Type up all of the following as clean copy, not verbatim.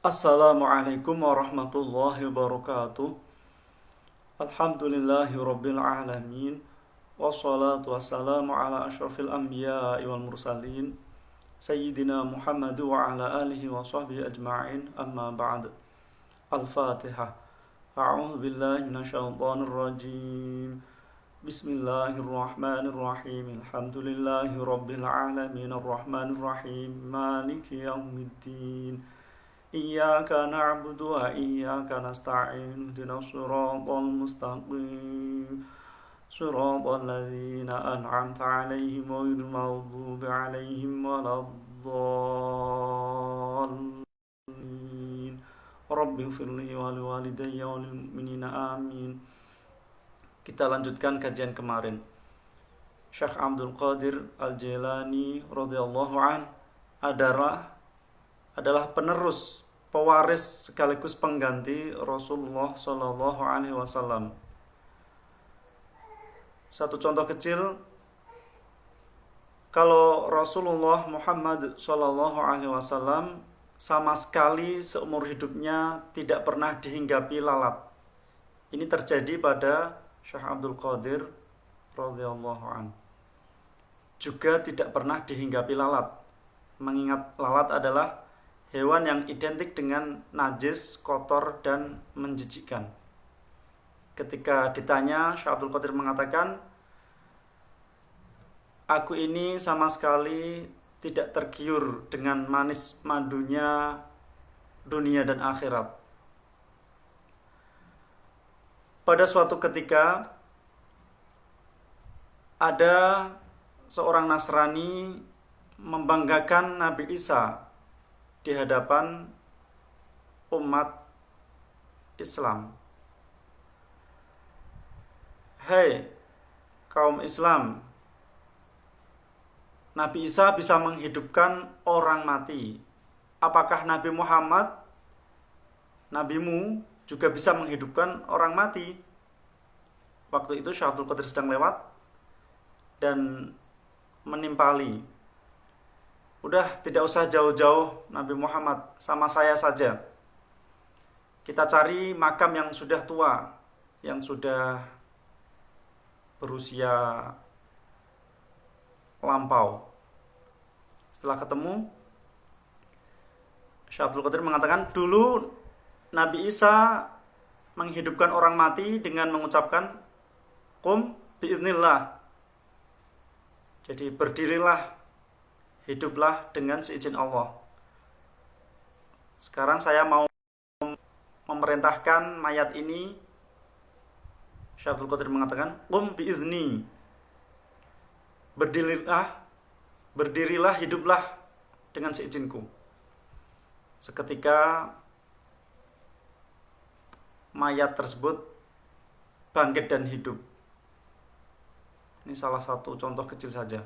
Assalamualaikum warahmatullahi wabarakatuh. Alhamdulillahi rabbil alamin. Wassalatu wassalamu ala ashrafil anbiya wal mursalin Sayyidina Muhammad wa ala alihi wa sahbihi ajma'in. Amma ba'd. Al-Fatihah. A'udhu billahi minasyaitonir rajim. Bismillahirrahmanirrahim. Alhamdulillahi rabbil alamin. Ar-Rahmanir Rahim. Maliki yaumiddin. Iyyaka na'budu wa iyyaka nasta'in. Ihdinas siratal mustaqim. Siratal ladzina an'amta 'alaihim ghairil maghdubi 'alaihim waladdallin. Rabbi ighfirli wa liwalidayya wa lil mu'minina amin. Kita lanjutkan kajian kemarin. Syekh Abdul Qadir Al-Jailani radhiyallahu an adalah penerus, pewaris sekaligus pengganti Rasulullah Shallallahu Alaihi Wasallam. Satu contoh kecil, kalau Rasulullah Muhammad Shallallahu Alaihi Wasallam sama sekali seumur hidupnya tidak pernah dihinggapi lalat. Ini terjadi pada Syekh Abdul Qadir radhiyallahu an. Juga tidak pernah dihinggapi lalat. Mengingat lalat adalah hewan yang identik dengan najis, kotor, dan menjijikkan. Ketika ditanya, Syekh Abdul Qadir mengatakan, aku ini sama sekali tidak tergiur dengan manis madunya dunia dan akhirat. Pada suatu ketika, ada seorang Nasrani membanggakan Nabi Isa di hadapan umat Islam. Hei kaum Islam, Nabi Isa bisa menghidupkan orang mati. Apakah Nabi Muhammad, nabimu, juga bisa menghidupkan orang mati? Waktu itu Syekh Abdul Qadir sedang lewat dan menimpali. Udah, tidak usah jauh-jauh Nabi Muhammad, sama saya saja. Kita cari makam yang sudah tua, yang sudah berusia lampau. Setelah ketemu, Syekh Abdul Qadir mengatakan, dulu Nabi Isa menghidupkan orang mati dengan mengucapkan qum biiznillah. Jadi berdirilah, hiduplah dengan seizin Allah. Sekarang saya mau memerintahkan mayat ini. Syekh Abdul Qadir mengatakan qum biizni. Berdirilah, hiduplah dengan seizinku. Seketika mayat tersebut bangkit dan hidup. Ini salah satu contoh kecil saja.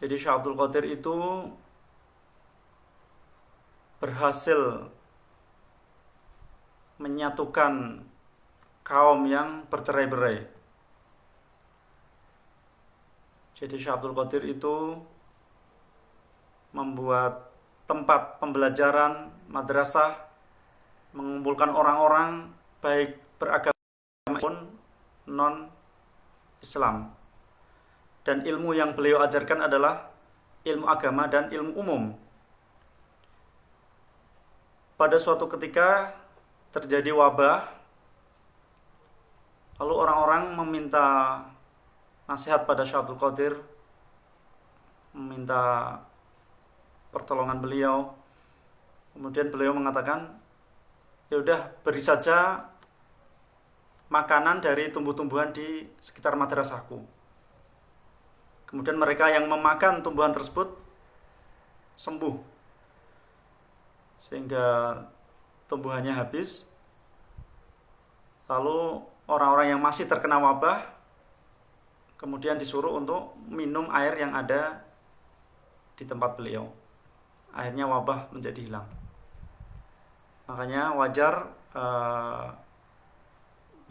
Jadi Syekh Abdul Qadir itu berhasil menyatukan kaum yang bercerai-berai. Jadi Syekh Abdul Qadir itu membuat tempat pembelajaran, madrasah, mengumpulkan orang-orang baik beragama maupun non-Islam. Dan ilmu yang beliau ajarkan adalah ilmu agama dan ilmu umum. Pada suatu ketika terjadi wabah, lalu orang-orang meminta nasihat pada Syekh Abdul Qadir, meminta pertolongan beliau. Kemudian beliau mengatakan, ya udah, beri saja makanan dari tumbuh-tumbuhan di sekitar madrasahku. Kemudian mereka yang memakan tumbuhan tersebut sembuh, sehingga tumbuhannya habis. Lalu orang-orang yang masih terkena wabah kemudian disuruh untuk minum air yang ada di tempat beliau. Akhirnya wabah menjadi hilang. Makanya wajar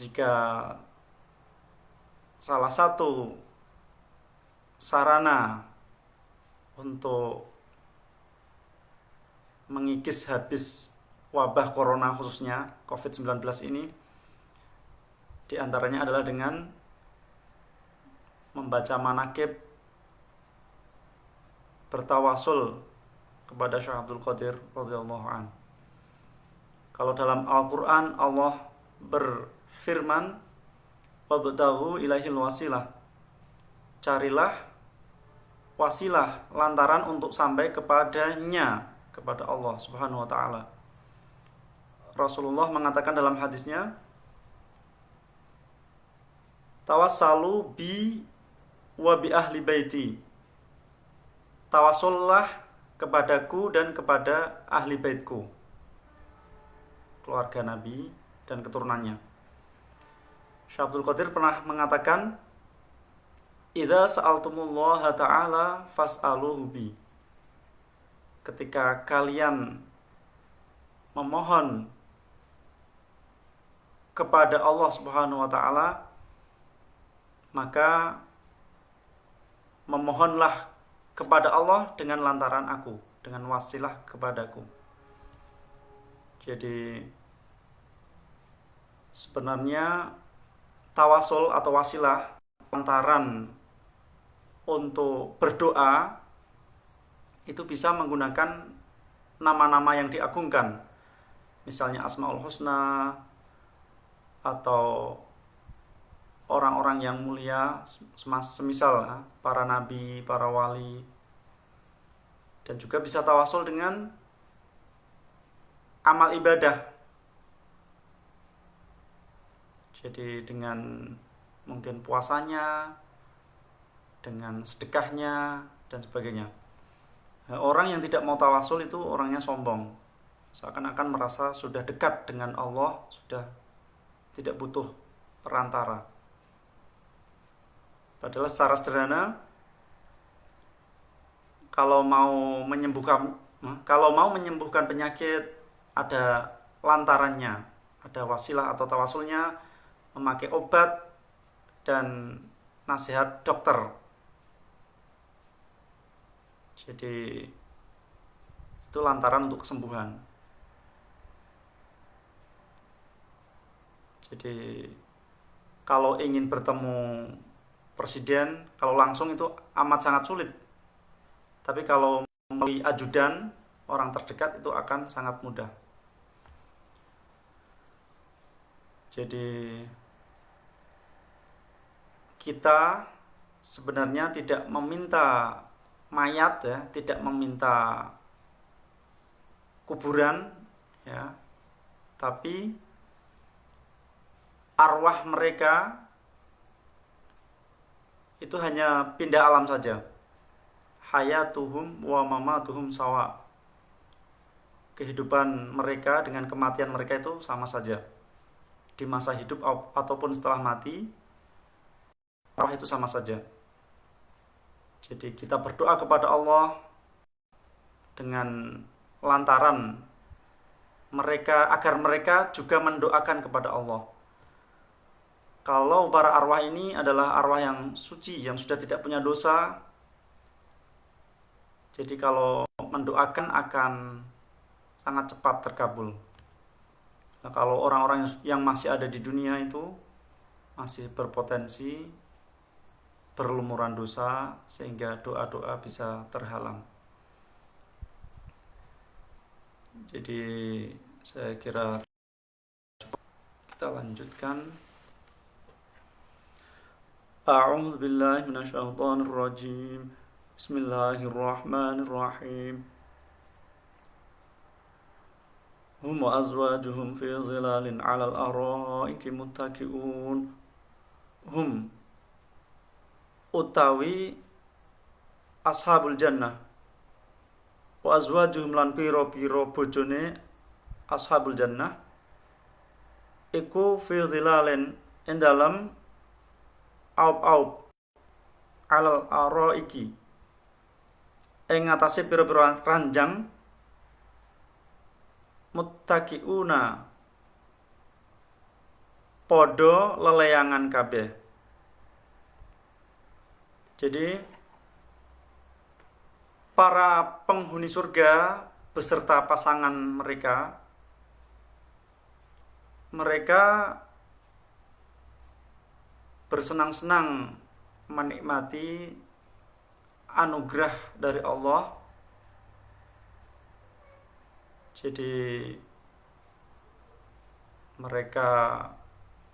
jika salah satu sarana untuk mengikis habis wabah corona khususnya COVID-19 ini, di antaranya adalah dengan membaca manaqib, bertawasul kepada Syekh Abdul Qadir radhiyallahu an. Kalau dalam Al-Qur'an Allah berfirman, wabtaghu ilaihil wasilah, carilah wasilah, lantaran untuk sampai kepadanya, kepada Allah Subhanahu wa taala. Rasulullah mengatakan dalam hadisnya, tawassalu bi wa bi ahli baiti, tawassullah kepadaku dan kepada ahli baitku, keluarga Nabi dan keturunannya. Syekh Abdul Qadir pernah mengatakan, idza sa'altumullaha ta'ala fas'aluhu bi, ketika kalian memohon kepada Allah Subhanahu wa taala, maka memohonlah kepada Allah dengan lantaran aku, dengan wasilah kepadaku. Jadi sebenarnya tawasul atau wasilah, lantaran untuk berdoa, itu bisa menggunakan nama-nama yang diagungkan, misalnya Asmaul Husna atau orang-orang yang mulia semisal para nabi, para wali. Dan juga bisa tawasul dengan amal ibadah. Jadi dengan mungkin puasanya, dengan sedekahnya dan sebagainya. Orang yang tidak mau tawasul itu orangnya sombong, seakan-akan merasa sudah dekat dengan Allah, sudah tidak butuh perantara. Padahal secara sederhana, kalau mau menyembuhkan penyakit, ada lantarannya, ada wasilah atau tawasulnya, memakai obat dan nasihat dokter. Jadi itu lantaran untuk kesembuhan. Jadi kalau ingin bertemu presiden, kalau langsung itu amat sangat sulit. Tapi kalau melalui ajudan, orang terdekat, itu akan sangat mudah. Jadi kita sebenarnya tidak meminta mayat, ya, tidak meminta kuburan, ya, tapi arwah mereka itu hanya pindah alam saja. Hayatuhum wa mamatuhum sawa, kehidupan mereka dengan kematian mereka itu sama saja. Di masa hidup ataupun setelah mati, arwah itu sama saja. Jadi kita berdoa kepada Allah dengan lantaran mereka, agar mereka juga mendoakan kepada Allah. Kalau para arwah ini adalah arwah yang suci, yang sudah tidak punya dosa, jadi kalau mendoakan akan sangat cepat terkabul. Nah, kalau orang-orang yang masih ada di dunia itu masih berpotensi berlumuran dosa, sehingga doa-doa bisa terhalang. Jadi saya kira kita lanjutkan. A'udzu billahi minasyaitonir rajim. Bismillahirrahmanirrahim. Hum wa azwajuhum fi zilalin 'alal araiki muttaqi'un. Hum utawi ashabul jannah, wa azwajuhum lan pira-pira bojone ashabul jannah iku fi zilalin ing dalam aup-aup alal araiki ing atase pira-pira ranjang muttaqiuna padha leleyangan kabeh. Jadi para penghuni surga beserta pasangan mereka, mereka bersenang-senang menikmati anugerah dari Allah. Jadi mereka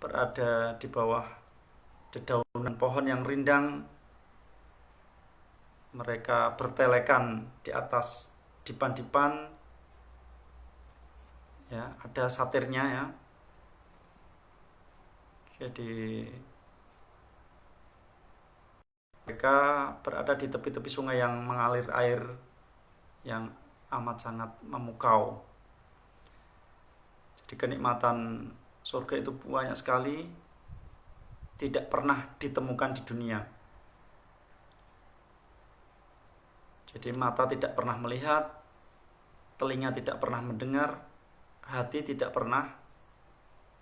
berada di bawah dedaunan pohon yang rindang. Mereka bertelekan di atas dipan-dipan. Ya, ada satirnya ya. Jadi mereka berada di tepi-tepi sungai yang mengalir air yang amat sangat memukau. Jadi kenikmatan surga itu banyak sekali, tidak pernah ditemukan di dunia. Jadi mata tidak pernah melihat, telinga tidak pernah mendengar, hati tidak pernah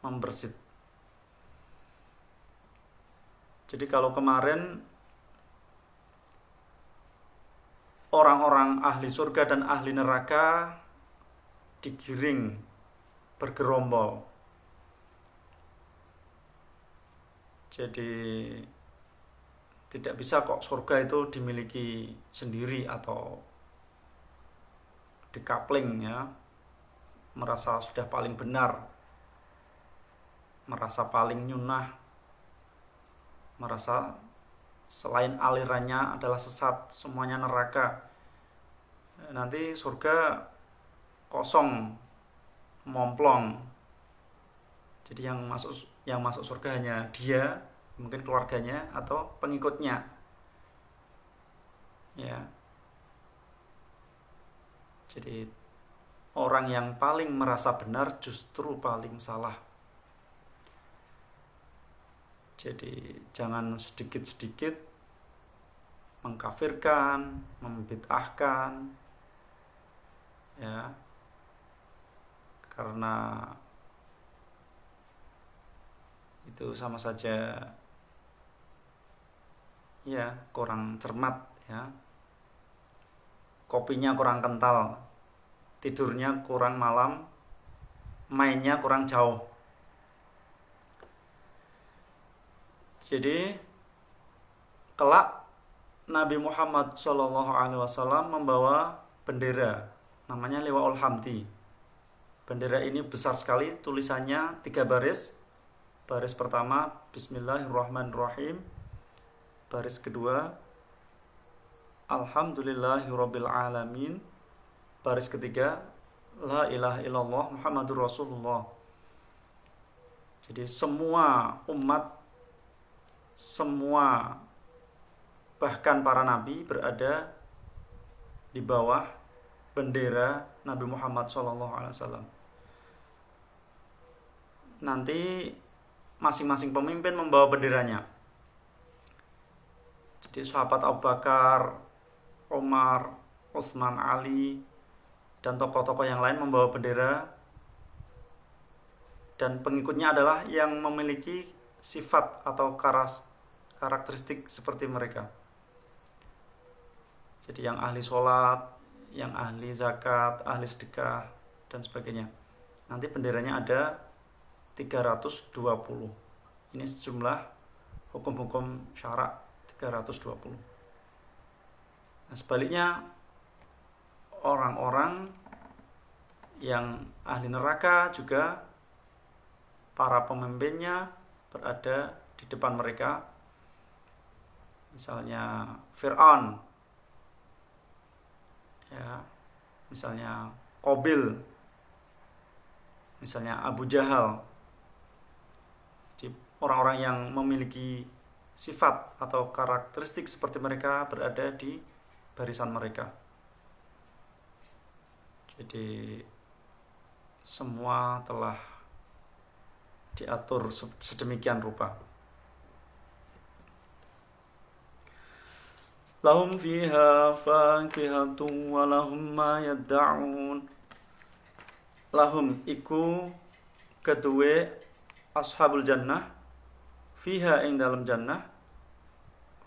membersit. Jadi kalau kemarin orang-orang ahli surga dan ahli neraka digiring bergerombol. Jadi tidak bisa kok surga itu dimiliki sendiri atau dikapling ya, merasa sudah paling benar, merasa paling nyunah, merasa selain alirannya adalah sesat, semuanya neraka. Nanti surga kosong, momplong. Jadi yang masuk surga hanya dia, mungkin keluarganya atau pengikutnya. Ya. Jadi orang yang paling merasa benar justru paling salah. Jadi jangan sedikit-sedikit mengkafirkan, membid'ahkan, ya, karena itu sama saja ya kurang cermat ya. Kopinya kurang kental, tidurnya kurang malam, mainnya kurang jauh. Jadi kelak Nabi Muhammad SAW membawa bendera, namanya Liwaul Hamdi. Bendera ini besar sekali, tulisannya 3 baris. Baris pertama Bismillahirrahmanirrahim. Baris kedua Alhamdulillahirabbil alamin. Baris ketiga La ilaha illallah Muhammadur Rasulullah. Jadi semua umat, semua bahkan para nabi berada di bawah bendera Nabi Muhammad SAW. Nanti masing-masing pemimpin membawa benderanya. Jadi sahabat Abu Bakar, Umar, Utsman, Ali, dan tokoh-tokoh yang lain membawa bendera. Dan pengikutnya adalah yang memiliki sifat atau karakteristik seperti mereka. Jadi yang ahli sholat, yang ahli zakat, ahli sedekah, dan sebagainya. Nanti benderanya ada 320. Ini sejumlah hukum-hukum syarak 320. Nah, sebaliknya orang-orang yang ahli neraka juga para pemimpinnya berada di depan mereka. Misalnya Fir'aun, ya, misalnya Qabil, misalnya Abu Jahal. Jadi orang-orang yang memiliki sifat atau karakteristik seperti mereka berada di barisan mereka. Jadi semua telah diatur sedemikian rupa. Lahum fiha fakihatun wa lahum ma yadda'un. Lahum iku kedue ashabul jannah fiha ing dalam jannah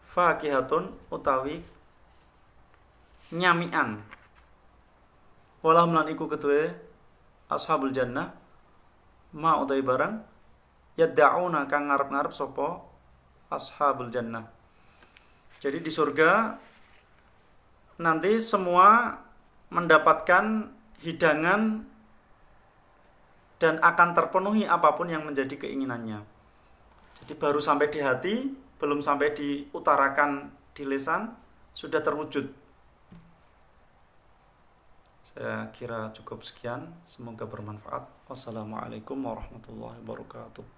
fakihatun utawi nyamian walahum lan iku kedue ashabul jannah ma utai barang yad'una kang ngarep-ngarep sapa ashabul jannah. Jadi di surga nanti semua mendapatkan hidangan dan akan terpenuhi apapun yang menjadi keinginannya. Jadi baru sampai di hati, belum sampai diutarakan di lisan, sudah terwujud. Saya kira cukup sekian, semoga bermanfaat. Wassalamualaikum warahmatullahi wabarakatuh.